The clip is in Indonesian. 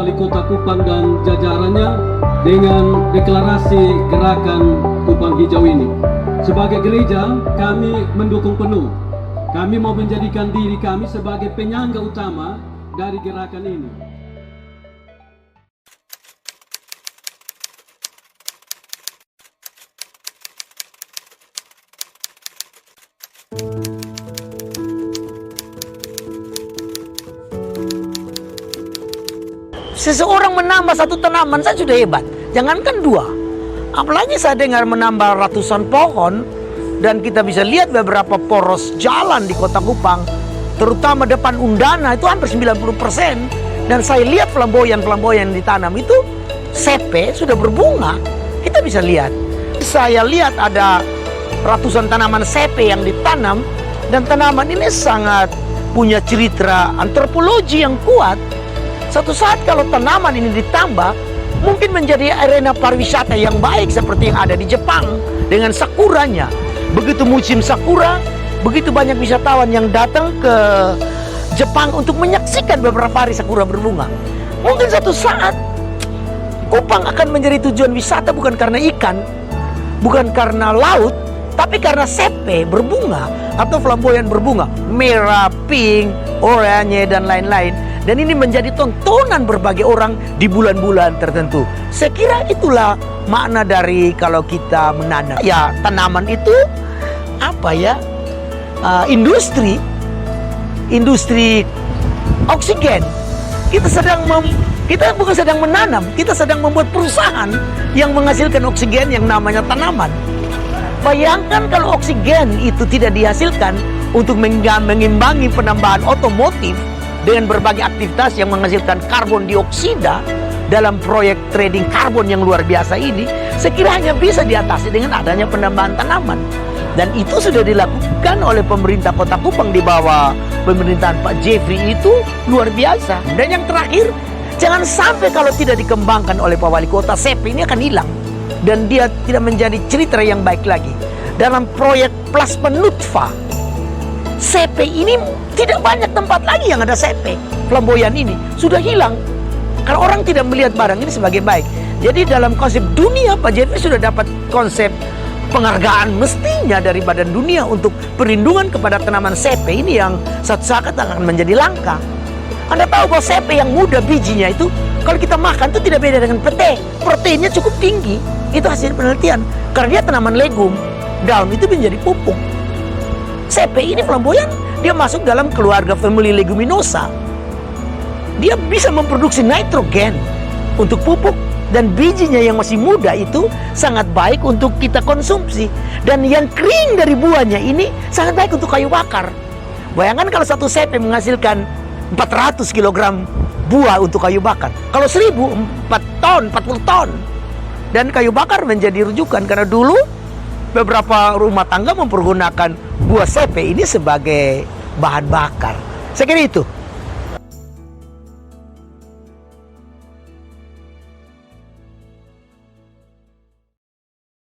Wali Kota Kupang dan jajarannya dengan deklarasi gerakan Kupang Hijau ini. Sebagai gereja, kami mendukung penuh. Kami mau menjadikan diri kami sebagai penyangga utama dari gerakan ini. Seseorang menambah satu tanaman saja sudah hebat, jangankan dua. Apalagi saya dengar menambah ratusan pohon. Dan kita bisa lihat beberapa poros jalan di Kota Kupang, terutama depan Undana itu hampir 90%. Dan saya lihat flamboyan-flamboyan ditanam itu sepe sudah berbunga. Kita bisa lihat. Saya lihat ada ratusan tanaman sepe yang ditanam. Dan tanaman ini sangat punya cerita antropologi yang kuat. Suatu saat kalau tanaman ini ditambah, mungkin menjadi arena pariwisata yang baik seperti yang ada di Jepang dengan sakuranya. Begitu musim sakura, begitu banyak wisatawan yang datang ke Jepang untuk menyaksikan beberapa hari sakura berbunga. Mungkin suatu saat Kupang akan menjadi tujuan wisata bukan karena ikan, bukan karena laut, tapi karena sepe berbunga atau flamboyan berbunga, merah, pink, oranye, dan lain-lain. Dan ini menjadi tontonan berbagai orang di bulan-bulan tertentu. Saya kira itulah makna dari kalau kita menanam. Ya, tanaman itu apa ya? Industri oksigen. Kita bukan sedang menanam, kita sedang membuat perusahaan yang menghasilkan oksigen yang namanya tanaman. Bayangkan kalau oksigen itu tidak dihasilkan untuk mengimbangi penambahan otomotif dengan berbagai aktivitas yang menghasilkan karbon dioksida dalam proyek trading karbon yang luar biasa ini, sekiranya bisa diatasi dengan adanya penambahan tanaman. Dan itu sudah dilakukan oleh pemerintah Kota Kupang di bawah pemerintahan Pak Jeffrey itu luar biasa. Dan yang terakhir, jangan sampai kalau tidak dikembangkan oleh Pak Wali Kota, sepe ini akan hilang. Dan dia tidak menjadi cerita yang baik lagi. Dalam proyek plasma nutfah, sepe ini tidak banyak tempat lagi yang ada sepe. Flamboyan ini sudah hilang. Kalau orang tidak melihat barang ini sebagai baik. Jadi dalam konsep dunia, Pak Jeffrey sudah dapat konsep penghargaan mestinya dari Badan Dunia untuk perlindungan kepada tanaman sepe ini yang suatu saat akan menjadi langka. Anda tahu bahwa sepe yang muda bijinya itu, kalau kita makan itu tidak beda dengan pete. Proteinnya cukup tinggi. Itu hasil penelitian. Karena dia tanaman legum, daun itu menjadi pupuk. Sepe ini flamboyan, dia masuk dalam keluarga family leguminosa. Dia bisa memproduksi nitrogen untuk pupuk, dan bijinya yang masih muda itu sangat baik untuk kita konsumsi. Dan yang kering dari buahnya ini sangat baik untuk kayu bakar. Bayangkan kalau satu sepe menghasilkan 400 kg buah untuk kayu bakar. Kalau 1000, 4 ton, 40 ton. Dan kayu bakar menjadi rujukan karena dulu beberapa rumah tangga mempergunakan buah sepe ini sebagai bahan bakar. Saya kira itu.